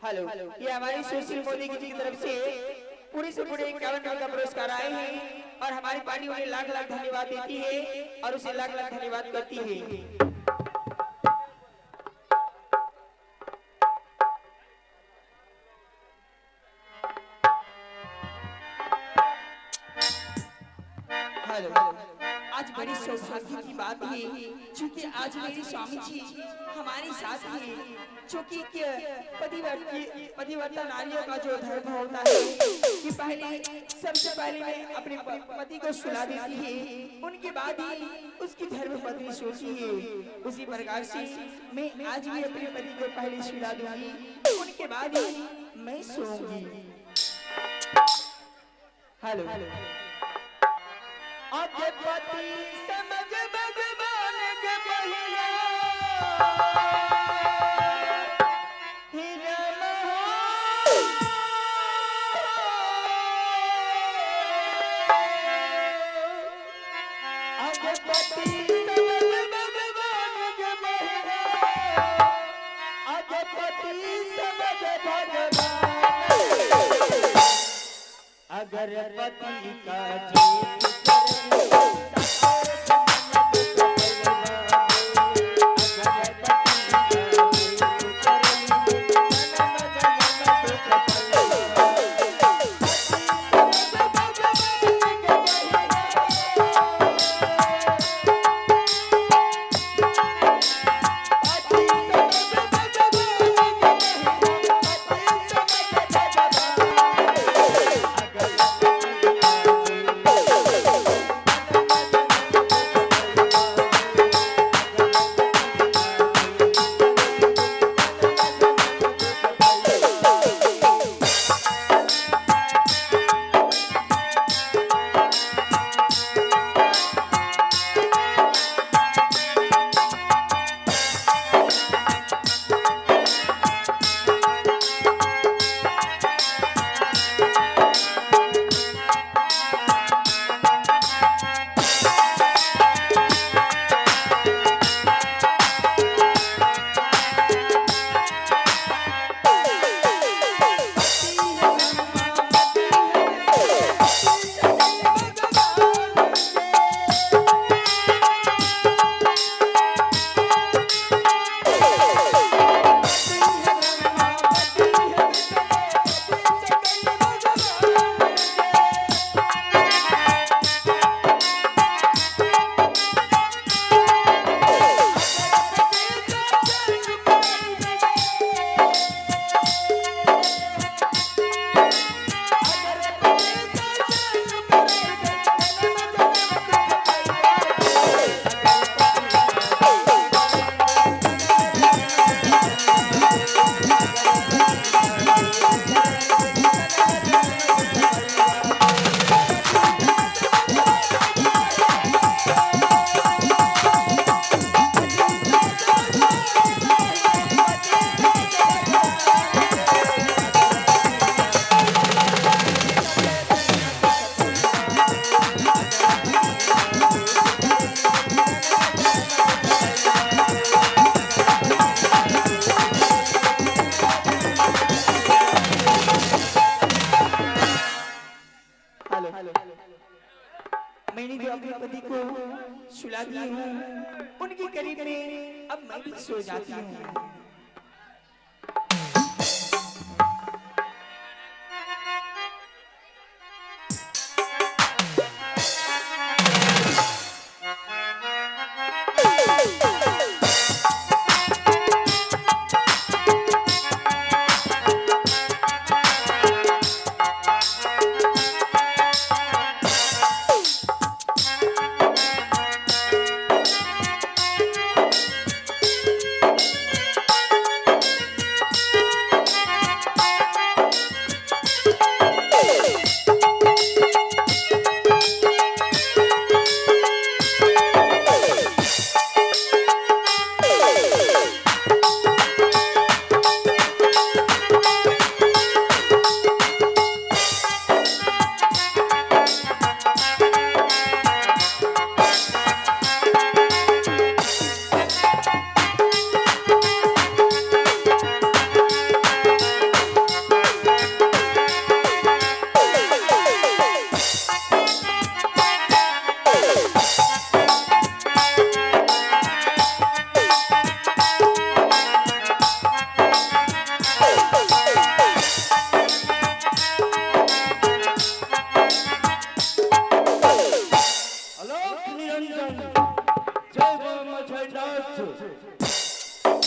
Hello, ये हमारी सुशील मोदी जी की तरफ से पूरी से पूरे 51 रन का पुरस्कार आए हैं और हमारी पार्टी उन्हें लाख लाख धन्यवाद देती है और उसे लाख लाख धन्यवाद करती है। हेलो, आज बड़ी सौभाग्य की बात है क्योंकि आज मेरे स्वामी जी हमारे साथ हैं, जो कि पतिव्रता नारियों का जो धर्म होता है कि पहले सबसे पहले मैं अपने पति को सुला देती है, उनके बाद ही उसकी धर्म पत्नी सोती है। उसी प्रकार से मैं आज भी अपने पति को पहले सुला दूंगी, उनके बाद ही मैं सोऊंगी। हेलो, आगे पति समझ भगवान के पहिया आगे पति समझ भगवान के पहिया आगे पति समझ भगवान अगर पति का जीत मैंने जो अपने पति को सुला दी हूँ, उनके करीब में अब मैं भी सो जाती हूँ।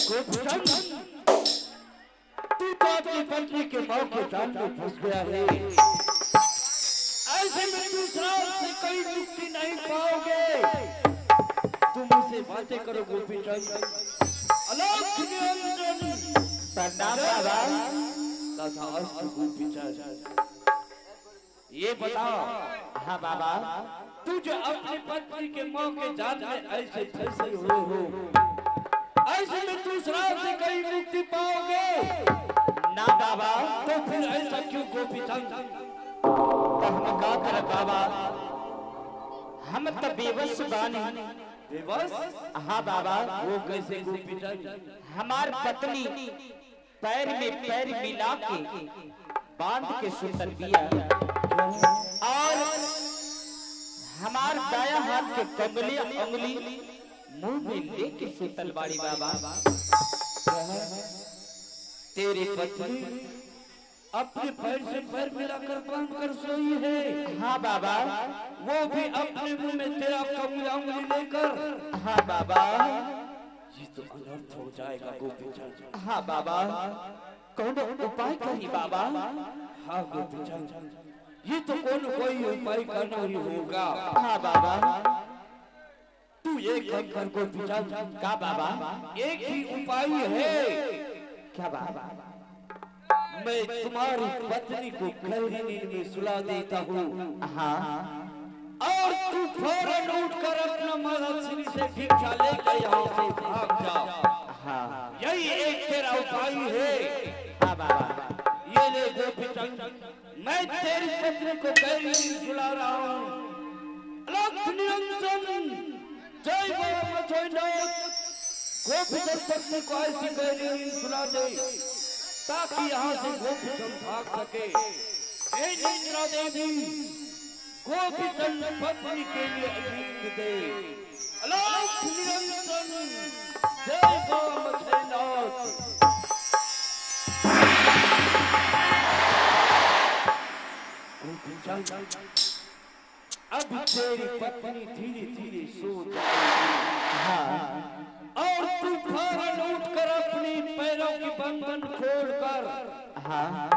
गोपीचंद, तू तो अपनी पत्नी के पाँव के जाल में फंस गया है। ऐसे में दूसरा से कोई मुक्ति नहीं पाओगे। तुम मुझसे बातें करो गोपीचंद। अलग निरंजन प्रणाम बाबा। तथास्तु गोपीचंद, ये बताओ। हाँ बाबा। तू जो अपनी पत्नी के माँ के जाल में ऐसे फंसे हुए हो, ऐसे में दूसरा से कहीं मुक्ति पाओगे ना बाबा। तो फिर ऐसा क्यों गोपीचंद? तो हम का कर बाबा, हम तो बेबस बानी। बेबस? हाँ बाबा। वो कैसे गोपीचंद? हमार पत्नी पैर में पैर मिला के बांध के सुतल बिया और हमार दाया हाथ के कंगली अंगुली मुंह में लेके सुतल बाड़ी बाबा। तेरी पत्नी अपने पैर से पैर मिलाकर बांध कर सोई है। हाँ बाबा। वो भी अपने मुंह में तेरा कंगली अंगुली लेकर। हाँ बाबा। ये तो अनर्थ हो जाएगा गोपीचंद। हाँ बाबा। कौन उपाय करी बाबा? हाँ गोपीचंद, ये तो कोई उपाय करना ही होगा। हाँ बाबा। तू एक काम कर गोपीचंद। क्या बाबा? एक ही उपाय है। क्या बाबा? मैं तुम्हारी पत्नी को गहरी नींद में सुला देता हूँ। हाँ। और तू फौरन उठकर अपना महाराज से भिक्षा लेकर यहाँ से भाग जा। हाँ। यही एक तेरा उपाय है। हाँ बाबा। ये ले गोपीचंद, मैं तेरी पत्नी को गहरी नींद सुला रहा हूँ। अलग निरंजन जय बाबा मथुरनाथ। गोपीचंद पत्नी को ऐसी गहरी नींद सुला दे ताकि यहाँ से गोपीचंद भाग सके। हे इंद्रा देवी, गोपीचंद पत्नी के लिए नींद दे। अलग निरंजन जय बाबा मथुरनाथ। अब तेरी पत्नी धीरे धीरे सो जाएगी। हाँ। और तू फौरन उठकर अपनी पैरों की बंधन खोलकर हाँ।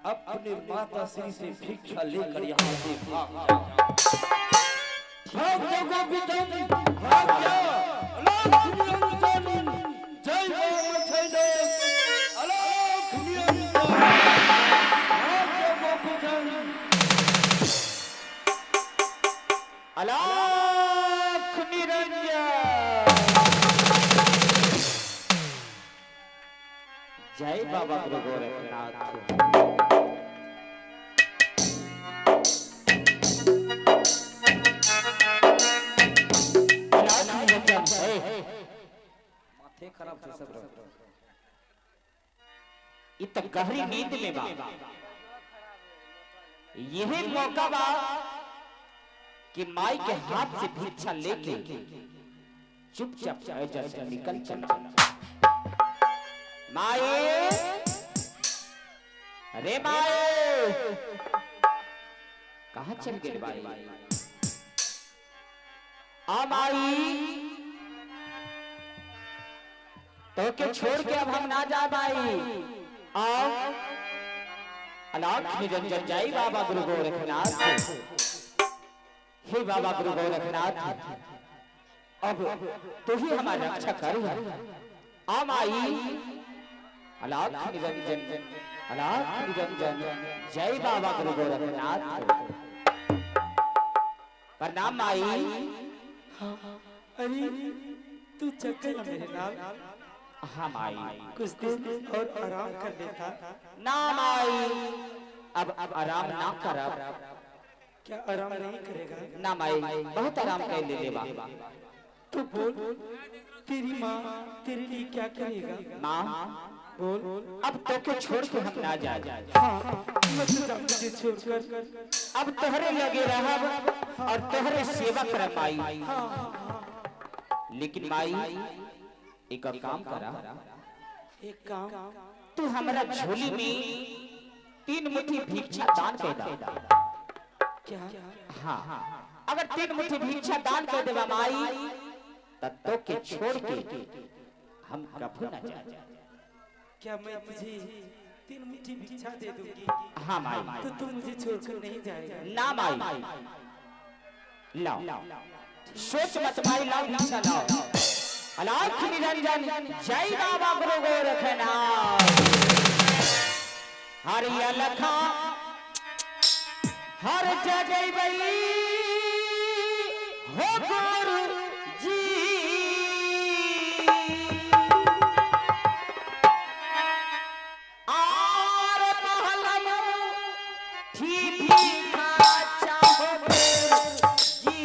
अपने माता श्री से भिक्षा लेकर यहाँ से भाग जा। भाग जा गोपीचंद, भाग जा। अलग निरंजन जय बाबा मथुरनाथ। अलग निरंजन भाग जा गोपीचंद। अलख निरंजन जय बाबा गुरु गोरखनाथ। माथे खराब थे सब। इत गहरी नींद में बा, यही मौका बा कि माई के हाथ से भिक्षा लेके चुपचाप अजर से निकल चला। माए, अरे माए, कहाँ चल गए बाई? आ माई, तो के छोड़ के अब हम ना जा बाई। आओ, अलख निरंजन जय बाबा गुरु गोरखनाथ। हे बाबा गुरु गोरखनाथ, अब तू ही हमारा रक्षा कर। आम आई अलख निरंजन, अलख निरंजन जय बाबा गुरु गोरखनाथ। प्रणाम आई। अरे तू चक्कर मेरे नाम। हाँ माई, कुछ दिन और आराम कर लेता। ना माई, अब आराम ना करब। क्या आराम नहीं करेगा? ना माई, बहुत आराम कर ले लेबा। तो बोल, तेरी माँ तेरे लिए क्या करेगा? माँ बोल। अब तो के छोड़ के हम ना जा। हाँ, मैं तो तुझे छोड़कर अब तोहरे लगे रहब और तोहरे सेवा कर पाई। लेकिन माई एक काम करा। एक काम, तू हमारा झोली में 3 मुट्ठी भिक्षा दान कर दा। क्या? हाँ, अगर 3 मुट्ठी भिक्षा दान कर देवा माई, तत्व के छोड़ के हम कभी न जाए। क्या मैं तुझे 3 मुट्ठी भिक्षा दे दूंगी? हाँ माई। तो तू मुझे छोड़कर नहीं जाएगा? ना माई, लाओ, सोच मत माई, लाओ भिक्षा लाओ। अलाख निरंजन जय बाबा गुरु गोरखनाथ। हरि अलखा हर जगह बई हो गुरु जी। आर महलम ठीक चाहो गुरु जी।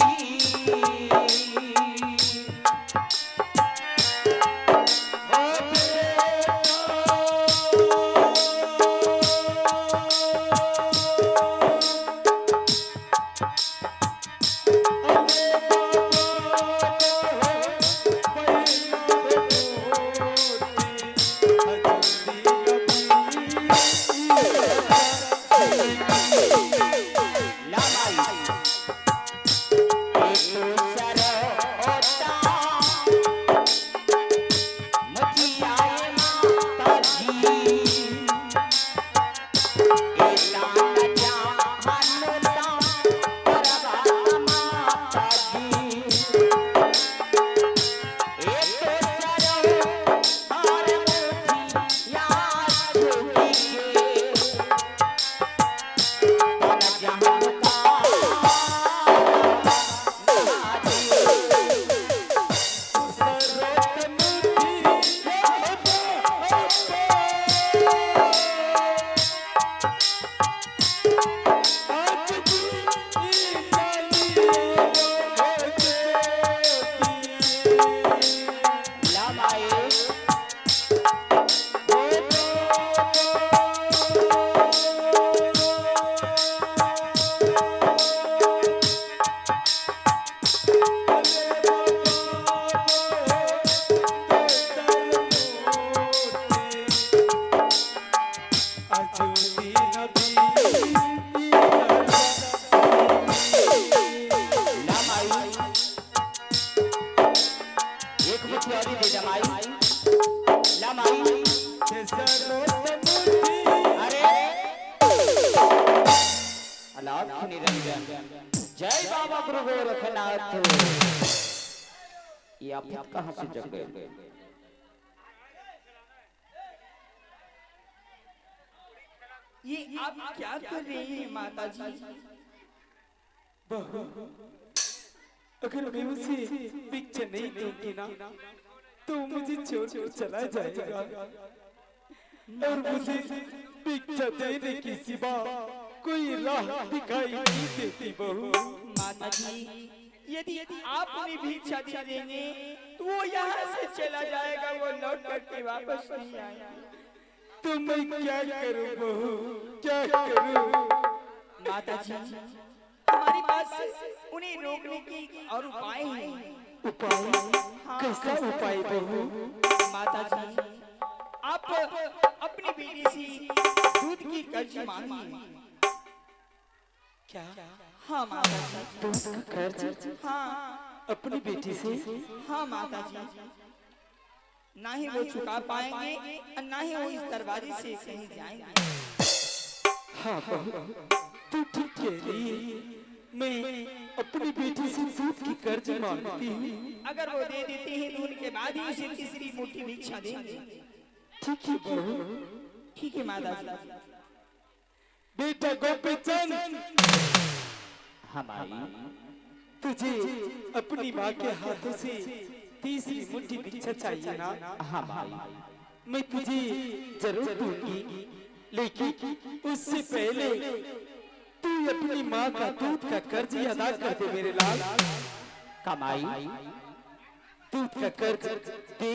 जय बाबा गुरु गोरखनाथ। ये आप कहां से जग गए? ये आप क्या कर रही हैं माता जी? बहू, अगर मैं उसे भिक्षा नहीं दूंगी ना तो मुझे छोड़कर चला जाएगा और मुझे भिक्षा देने की सिवा कोई राह दिखाई नहीं देती। बहू माता जी, यदि आप उन्हें भिक्षा दे देंगे तो वो यहाँ से चला जाएगा, वो लौट करके वापस नहीं आएगा। तो मैं क्या करूं बहू, क्या करूं? माता जी, हमारे पास उन्हें रोकने की और उपाय है। उपाय? कैसा उपाय बहू? माता जी, आप अपनी बेटी से दूध की कर्ज मांगिए। क्या? हाँ माता जी। दूध का कर्ज? हाँ अपनी बेटी से? हाँ माता जी, ना ही वो चुका पाएंगे और ना ही वो इस दरवाजे से कहीं जाएंगे। हाँ बहू, तू ठीक कह रही है। मैं अपनी बेटी से दूध की कर्ज मांगती हूँ। अगर वो दे देते हैं तो उनके बाद ही उसे तीसरी मुट्ठी भिक्षा देंगे। ठीक है बहू। ठीक है माता जी। बेटा गोपीचंद, हमारी तुझे अपनी माँ के हाथों से तीसरी मुट्ठी भिक्षा चाहिए ना? हाँ भाई, मैं तुझे जरूर दूंगी, लेकिन उससे पहले तू अपनी माँ का दूध का कर्ज अदा कर दे मेरे लाल। कमाई दूध का कर्ज दे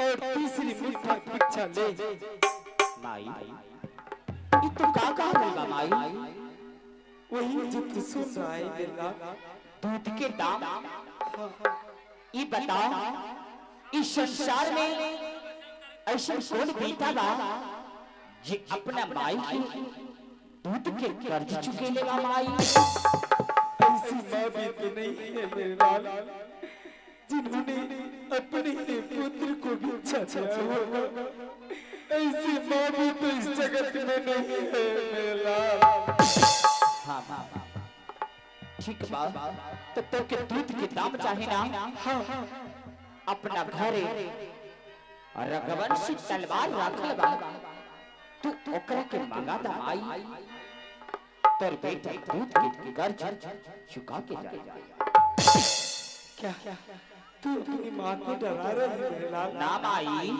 और तीसरी मुट्ठी भिक्षा ले। माई, ये तो का होगा माई? वही जो तू सुन रहा है मेरे लाल। दूध के दाम? ये बताओ, इस संसार में ऐसा कौन बेटा बा जो अपना माई के दूध के कर्ज चुकेलेगा माई? ऐसी माँ भी तो नहीं है मेरे लाल। जिन्होंने अपने ही पुत्र को भिक्षा दिया होगा, ऐसी माँ भी तो इस जगत में नहीं है मेरे लाल। हाँ हाँ ठीक बात। तो तो के दूध के दाम चाहे ना। हाँ अपना घरे रघुवंशी तलवार रखल बा, तू ओकरा के मांगा दा आई, तोर बेटा दूध के कर्ज चुका के जाए। क्या तू अपनी माँ को डरा रहा है मेरे लाल? ना माई,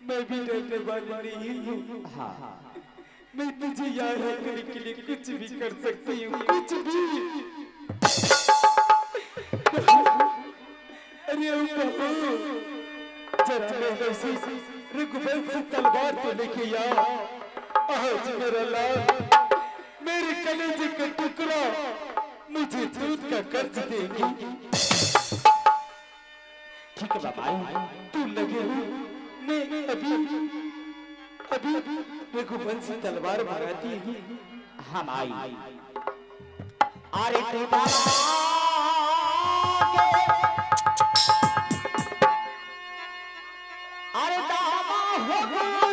मैं भी डरने वाली नहीं हूँ। हाँ मैं तुझे याद रखने के लिए कुछ भी कर सकती हूँ, कुछ भी। अरे ओ बहू, जरा मेरे से रघुवंशी तलवार तो लेके आ। आज मेरा लाल मेरे कलेजे का टुकड़ा मुझे दूध का कर्ज देगी। ठीक है बाबा, तू लगे हो, मैं अभी रघुवंशी तलवार भराती हूँ। हम आई। अरे तू अरे दामा हो गुरु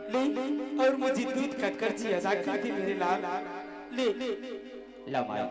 ले और मुझे दूध का कर्ज अदा कर दे मेरे लाल। ले ला माई।